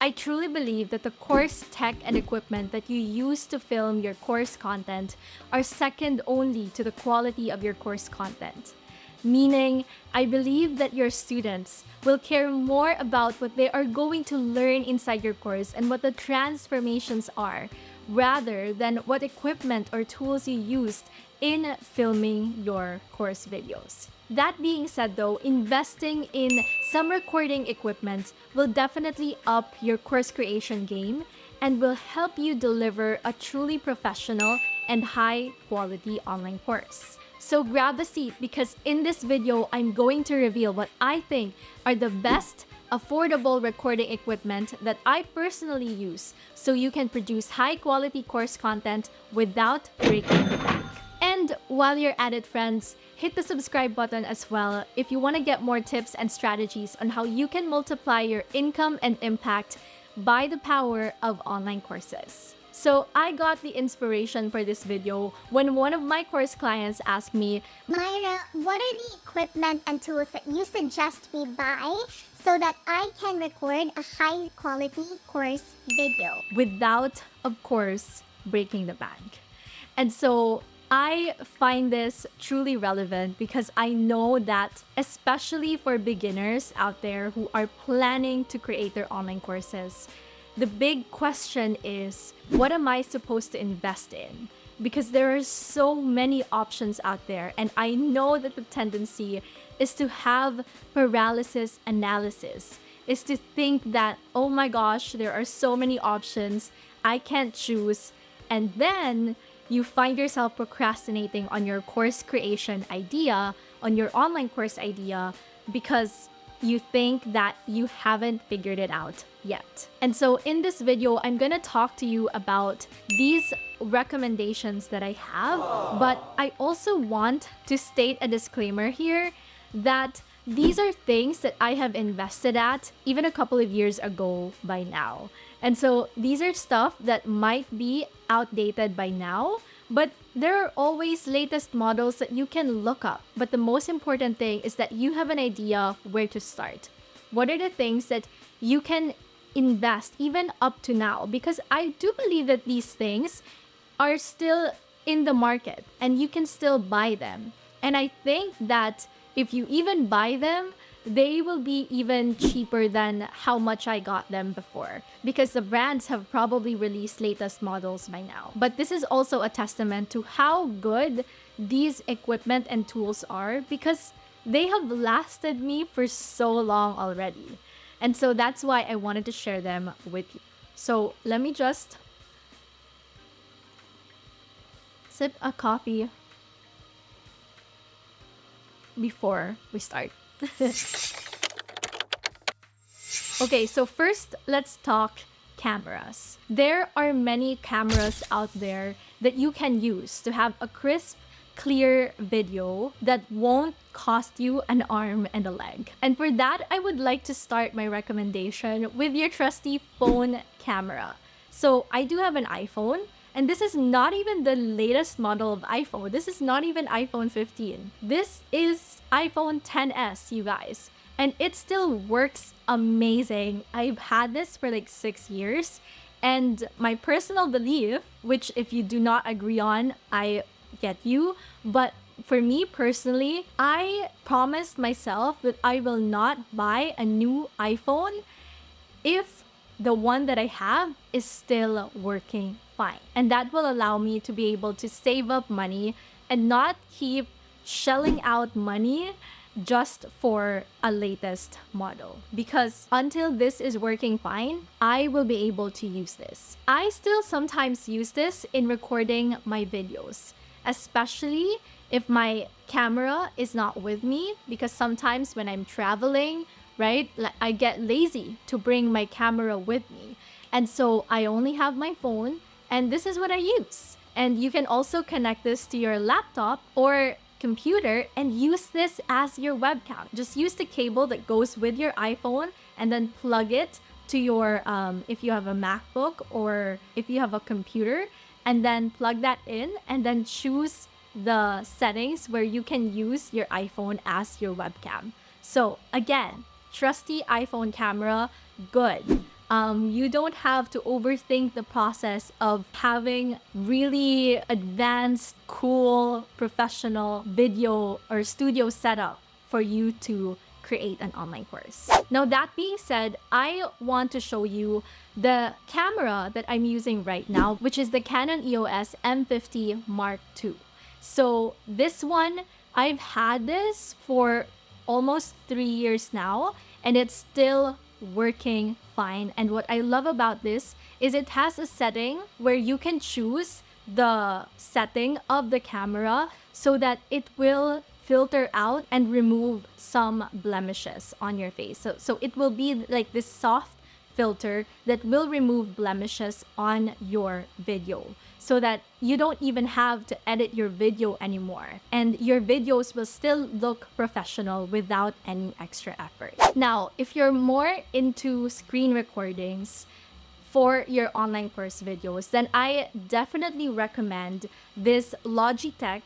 I truly believe that the course tech and equipment that you use to film your course content are second only to the quality of your course content. Meaning, I believe that your students will care more about what they are going to learn inside your course and what the transformations are, rather than what equipment or tools you used in filming your course videos. That being said though, investing in some recording equipment will definitely up your course creation game and will help you deliver a truly professional and high quality online course. So grab a seat because in this video, I'm going to reveal what I think are the best affordable recording equipment that I personally use so you can produce high quality course content without breaking the bank. And while you're at it, friends, hit the subscribe button as well if you want to get more tips and strategies on how you can multiply your income and impact by the power of online courses. So I got the inspiration for this video when one of my course clients asked me, Myrra, what are the equipment and tools that you suggest we buy so that I can record a high quality course video without, of course, breaking the bank? And so I find this truly relevant because I know that, especially for beginners out there who are planning to create their online courses, the big question is, what am I supposed to invest in? Because there are so many options out there, and I know that the tendency is to have paralysis analysis, is to think that, oh my gosh, there are so many options, I can't choose, and then you find yourself procrastinating on your course creation idea, on your online course idea, because you think that you haven't figured it out yet. And so in this video, I'm gonna talk to you about these recommendations that I have, but I also want to state a disclaimer here that these are things that I have invested at even a couple of years ago by now. And so these are stuff that might be outdated by now, but there are always latest models that you can look up. But the most important thing is that you have an idea where to start. What are the things that you can invest even up to now? Because I do believe that these things are still in the market and you can still buy them. And I think that if you even buy them, they will be even cheaper than how much I got them before, because the brands have probably released latest models by now. But this is also a testament to how good these equipment and tools are, because they have lasted me for so long already. And so that's why I wanted to share them with you. So let me just sip a coffee before we start. Okay, so first let's talk cameras. There are many cameras out there that you can use to have a crisp, clear video that won't cost you an arm and a leg. And for that, I would like to start my recommendation with your trusty phone camera. So I do have an iPhone, and this is not even the latest model of iPhone. This is not even iPhone 15. This is iPhone XS, you guys. And it still works amazing. I've had this for like 6 years. And my personal belief, which if you do not agree on, I get you. But for me personally, I promised myself that I will not buy a new iPhone if the one that I have is still working fine. And that will allow me to be able to save up money and not keep shelling out money just for a latest model. Because until this is working fine, I will be able to use this. I still sometimes use this in recording my videos, especially if my camera is not with me, because sometimes when I'm traveling, right, I get lazy to bring my camera with me. And so I only have my phone, and this is what I use. And you can also connect this to your laptop or computer and use this as your webcam. Just use the cable that goes with your iPhone and then plug it to your, if you have a MacBook or if you have a computer, and then plug that in and then choose the settings where you can use your iPhone as your webcam. So again, trusty iPhone camera, good. You don't have to overthink the process of having really advanced, cool, professional video or studio setup for you to create an online course. Now, that being said, I want to show you the camera that I'm using right now, which is the Canon EOS M50 Mark II. So this one, I've had this for almost 3 years now, and it's still working fine. And what I love about this is it has a setting where you can choose the setting of the camera so that it will filter out and remove some blemishes on your face. So it will be like this soft filter that will remove blemishes on your video so that you don't even have to edit your video anymore, and your videos will still look professional without any extra effort. Now, if you're more into screen recordings for your online course videos, then I definitely recommend this Logitech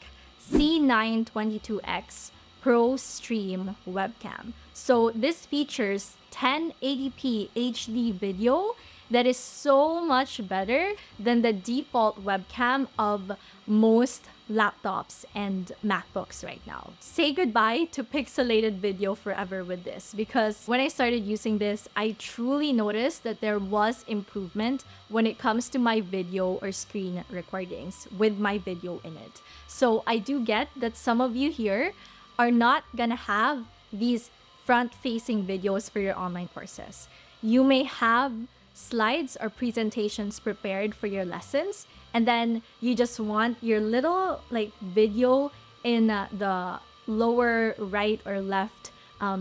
C922X Pro Stream webcam. So this features 1080p HD video that is so much better than the default webcam of most laptops and MacBooks right now. Say goodbye to pixelated video forever with this, because when I started using this, I truly noticed that there was improvement when it comes to my video or screen recordings with my video in it. So I do get that some of you here are not gonna have these front-facing videos for your online courses. You may have slides or presentations prepared for your lessons, and then you just want your little video in the lower right or left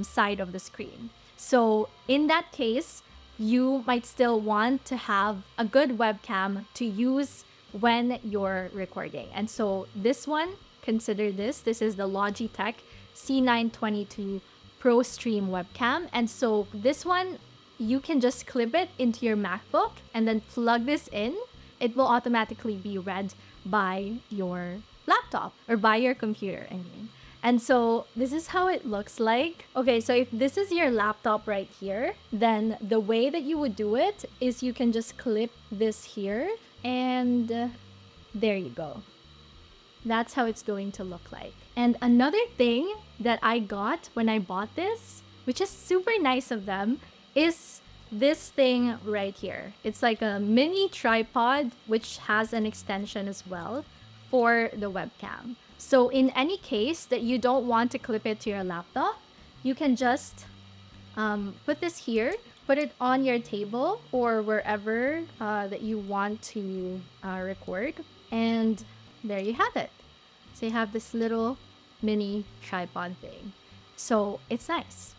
side of the screen. So in that case, you might still want to have a good webcam to use when you're recording. And so this one, consider this is the Logitech C922 Pro Stream webcam. And so this one, you can just clip it into your MacBook and then plug this in. It will automatically be read by your laptop or by your computer, I mean. And so this is how it looks like. Okay, so if this is your laptop right here, then the way that you would do it is you can just clip this here, and there you go. That's how it's going to look like. And another thing that I got when I bought this, which is super nice of them, is this thing right here. It's like a mini tripod which has an extension as well for the webcam. So in any case that you don't want to clip it to your laptop, you can just put this here, put it on your table or wherever that you want to record, and there you have it. So you have this little mini tripod thing. So it's nice.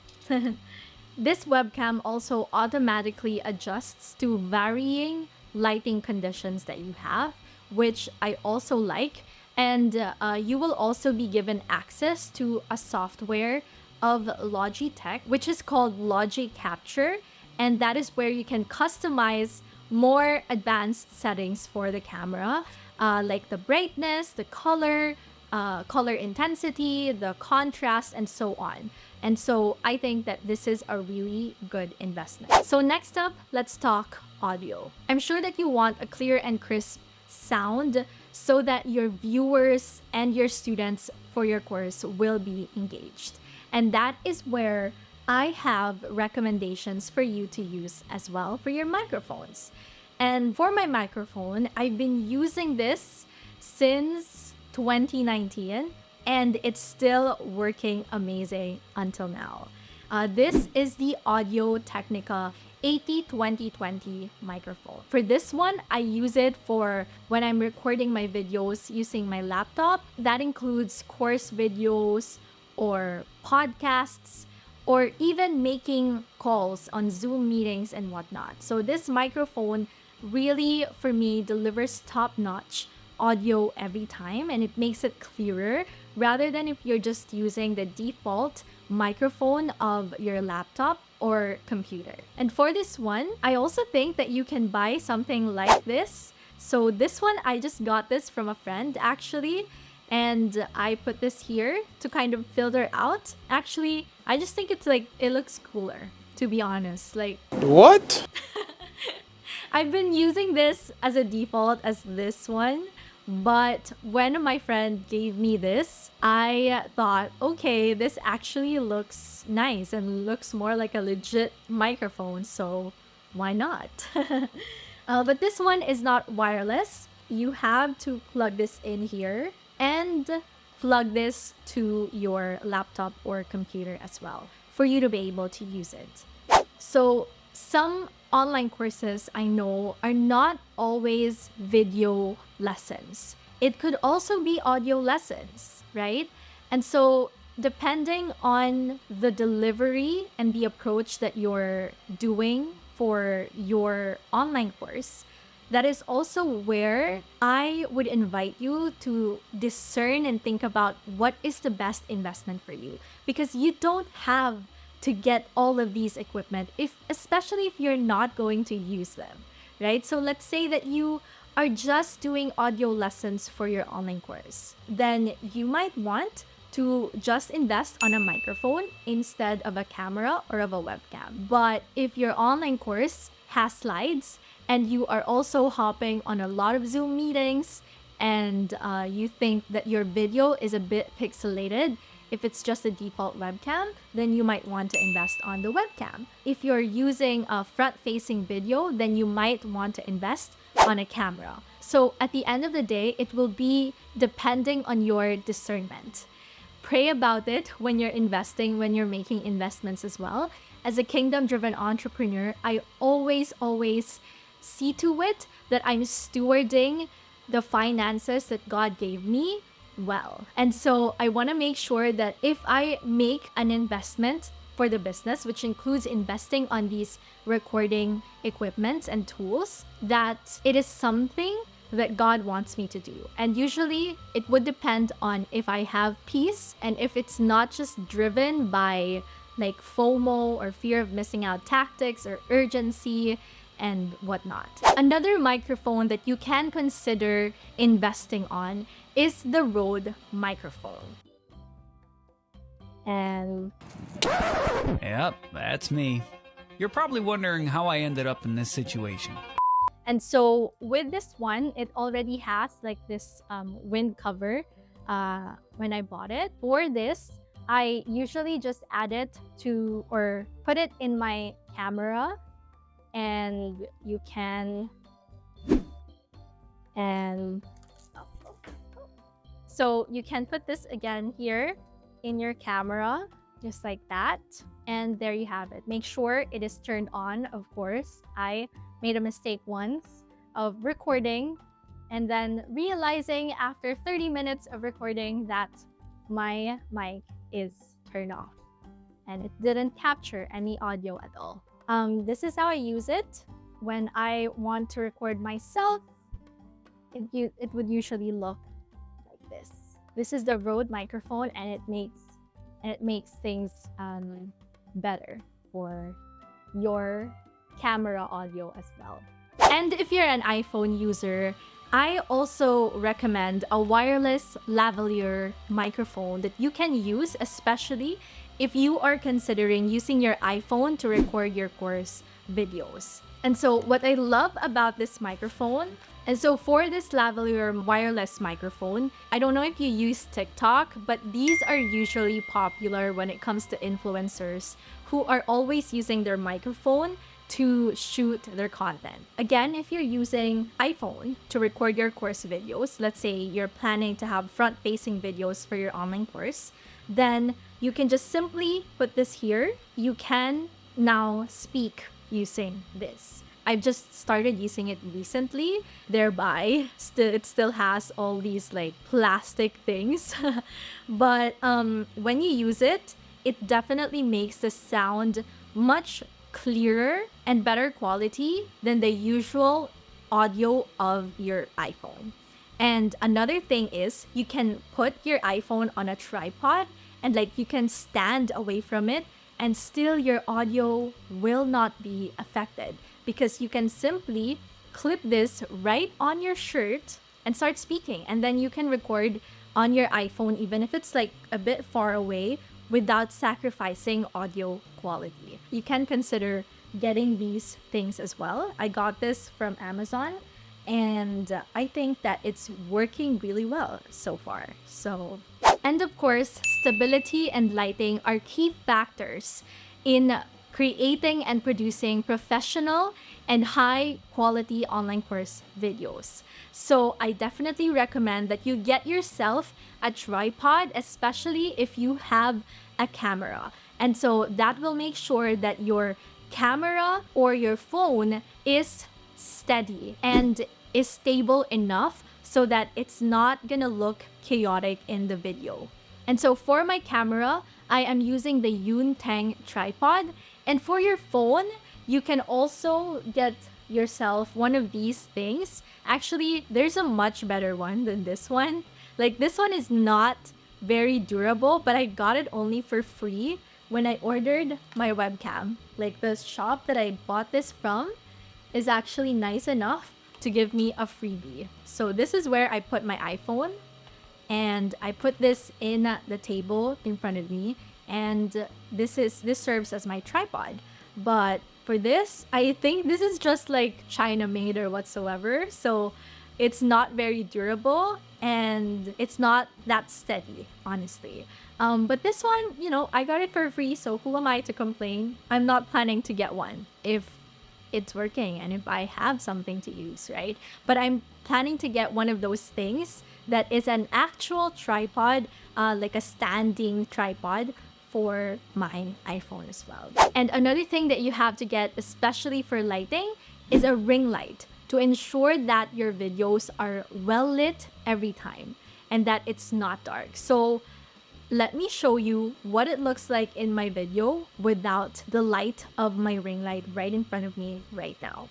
This webcam also automatically adjusts to varying lighting conditions that you have, which I also like. And you will also be given access to a software of Logitech, which is called Logic Capture. And that is where you can customize more advanced settings for the camera, like the brightness, the color intensity, the contrast, and so on. And so I think that this is a really good investment. So next up, let's talk audio. I'm sure that you want a clear and crisp sound so that your viewers and your students for your course will be engaged. And that is where I have recommendations for you to use as well for your microphones. And for my microphone, I've been using this since 2019, and it's still working amazing until now. This is the Audio-Technica 80-2020 microphone. For this one, I use it for when I'm recording my videos using my laptop. That includes course videos or podcasts, or even making calls on Zoom meetings and whatnot. So this microphone really, for me, delivers top-notch audio every time, and it makes it clearer rather than if you're just using the default microphone of your laptop or computer. And for this one, I also think that you can buy something like this. So this one, I just got this from a friend actually, and I put this here to kind of filter out. Actually, I just think it's like, it looks cooler, to be honest. Like, what? I've been using this as a default as this one. But when my friend gave me this, I thought, okay, this actually looks nice and looks more like a legit microphone. So why not? But this one is not wireless. You have to plug this in here and plug this to your laptop or computer as well for you to be able to use it. So some online courses I know are not always video lessons. It could also be audio lessons, right? And so depending on the delivery and the approach that you're doing for your online course, that is also where I would invite you to discern and think about what is the best investment for you, because you don't have to get all of these equipment, especially if you're not going to use them, right? So let's say that you are just doing audio lessons for your online course, then you might want to just invest on a microphone instead of a camera or of a webcam. But if your online course has slides and you are also hopping on a lot of Zoom meetings and you think that your video is a bit pixelated, if it's just a default webcam, then you might want to invest on the webcam. If you're using a front-facing video, then you might want to invest on a camera. So at the end of the day, it will be depending on your discernment. Pray about it when you're investing, when you're making investments as well. As a kingdom-driven entrepreneur, I always see to it that I'm stewarding the finances that God gave me well. And so I want to make sure that if I make an investment for the business, which includes investing on these recording equipment and tools, that it is something that God wants me to do. And usually it would depend on if I have peace and if it's not just driven by like FOMO or fear of missing out tactics or urgency and whatnot. Another microphone that you can consider investing on is the Rode microphone. And yep, that's me. You're probably wondering how I ended up in this situation. And so with this one, it already has like this wind cover when I bought it. For this, I usually just add it to or put it in my camera, and you can so you can put this again here in your camera just like that, and there you have it. Make sure it is turned on, of course. I made a mistake once of recording and then realizing after 30 minutes of recording that my mic is turned off and it didn't capture any audio at all. This is how I use it when I want to record myself. It would usually look like this. This is the Rode microphone, and it makes things better for your camera audio as well. And if you're an iPhone user, I also recommend a wireless lavalier microphone that you can use, especially if you are considering using your iPhone to record your course videos. And so what I love about this microphone, and so for this lavalier wireless microphone, I don't know if you use TikTok, but these are usually popular when it comes to influencers who are always using their microphone to shoot their content. Again, if you're using iPhone to record your course videos, let's say you're planning to have front-facing videos for your online course, then you can just simply put this here. You can now speak using this. I've just started using it recently, thereby it still has all these like plastic things. But when you use it, it definitely makes the sound much clearer and better quality than the usual audio of your iPhone. And another thing is you can put your iPhone on a tripod and like you can stand away from it and still your audio will not be affected, because you can simply clip this right on your shirt and start speaking, and then you can record on your iPhone even if it's like a bit far away without sacrificing audio quality. You can consider getting these things as well. I got this from Amazon, and I think that it's working really well so far. And of course, stability and lighting are key factors in creating and producing professional and high quality online course videos. So I definitely recommend that you get yourself a tripod, especially if you have a camera. And so that will make sure that your camera or your phone is steady and is stable enough so that it's not gonna look chaotic in the video. And so for my camera, I am using the Yuntang tripod. And for your phone, you can also get yourself one of these things. Actually, there's a much better one than this one. Like, this one is not very durable, but I got it only for free when I ordered my webcam. Like, the shop that I bought this from is actually nice enough to give me a freebie. So this is where I put my iPhone, and I put this in the table in front of me, and this serves as my tripod. But for this, I think this is just like China made or whatsoever, so it's not very durable and it's not that steady, honestly. But this one, I got it for free, so who am I to complain? I'm not planning to get one if it's working and if I have something to use, right? But I'm planning to get one of those things that is an actual tripod, like a standing tripod for my iPhone as well. And another thing that you have to get, especially for lighting, is a ring light to ensure that your videos are well lit every time and that it's not dark. So let me show you what it looks like in my video without the light of my ring light right in front of me right now.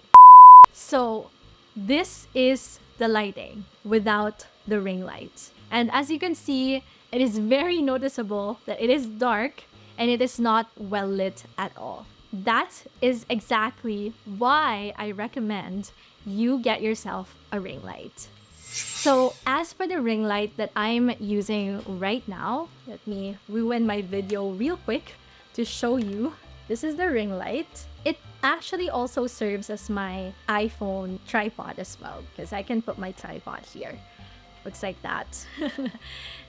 So this is the lighting without the ring light. And as you can see, it is very noticeable that it is dark and it is not well lit at all. That is exactly why I recommend you get yourself a ring light. So as for the ring light that I'm using right now, let me ruin my video real quick to show you. This is the ring light. It actually also serves as my iPhone tripod as well, because I can put my tripod here. Looks like that.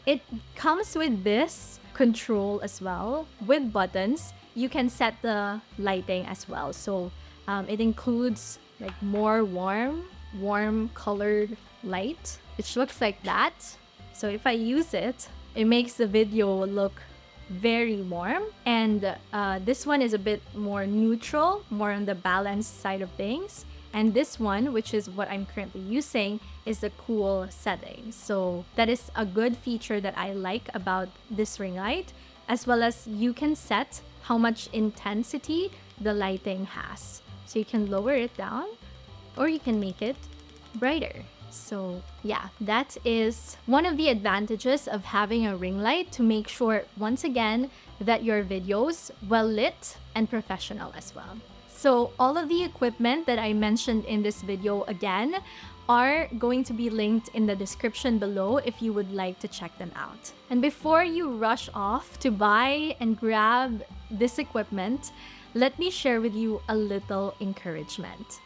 It comes with this control as well with buttons. You can set the lighting as well. So it includes like more warm colored light, which looks like that. So if I use it, it makes the video look very warm. And this one is a bit more neutral, more on the balanced side of things. And this one, which is what I'm currently using, is the cool setting. So that is a good feature that I like about this ring light, as well as you can set how much intensity the lighting has. So you can lower it down or you can make it brighter. So yeah, that is one of the advantages of having a ring light, to make sure, once again, that your videos well lit and professional as well. So all of the equipment that I mentioned in this video, again, are going to be linked in the description below if you would like to check them out. And before you rush off to buy and grab this equipment, let me share with you a little encouragement.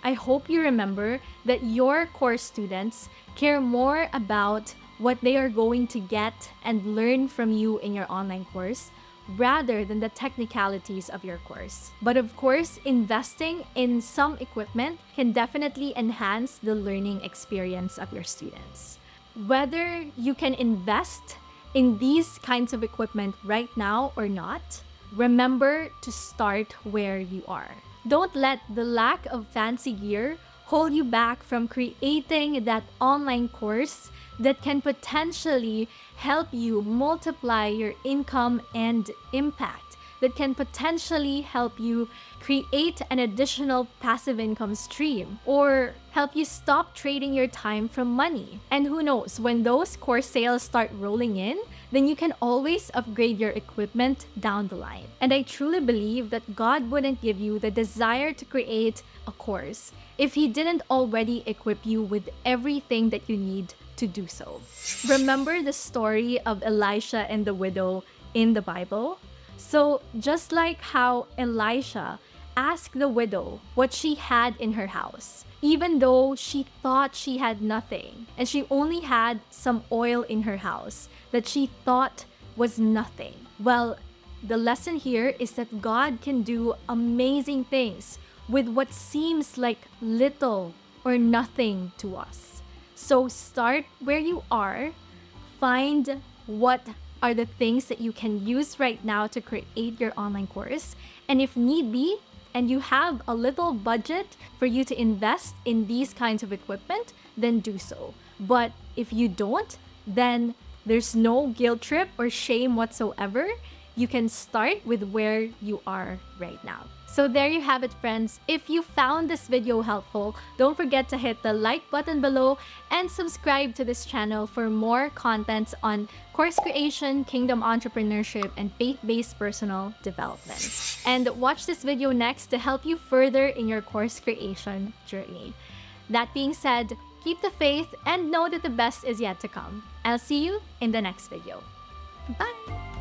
I hope you remember that your course students care more about what they are going to get and learn from you in your online course, rather than the technicalities of your course. But of course, investing in some equipment can definitely enhance the learning experience of your students. Whether you can invest in these kinds of equipment right now or not, remember to start where you are. Don't let the lack of fancy gear hold you back from creating that online course that can potentially help you multiply your income and impact, that can potentially help you create an additional passive income stream, or help you stop trading your time from money. And who knows, when those course sales start rolling in, then you can always upgrade your equipment down the line. And I truly believe that God wouldn't give you the desire to create a course if He didn't already equip you with everything that you need to do so. Remember the story of Elisha and the widow in the Bible? So just like how Elisha ask the widow what she had in her house, even though she thought she had nothing and she only had some oil in her house that she thought was nothing. Well, the lesson here is that God can do amazing things with what seems like little or nothing to us. So start where you are, find what are the things that you can use right now to create your online course, and if need be, and you have a little budget for you to invest in these kinds of equipment, then do so. But if you don't, then there's no guilt trip or shame whatsoever. You can start with where you are right now. So there you have it, friends. If you found this video helpful, don't forget to hit the like button below and subscribe to this channel for more contents on course creation, kingdom entrepreneurship, and faith-based personal development. And watch this video next to help you further in your course creation journey. That being said, keep the faith and know that the best is yet to come. I'll see you in the next video. Bye!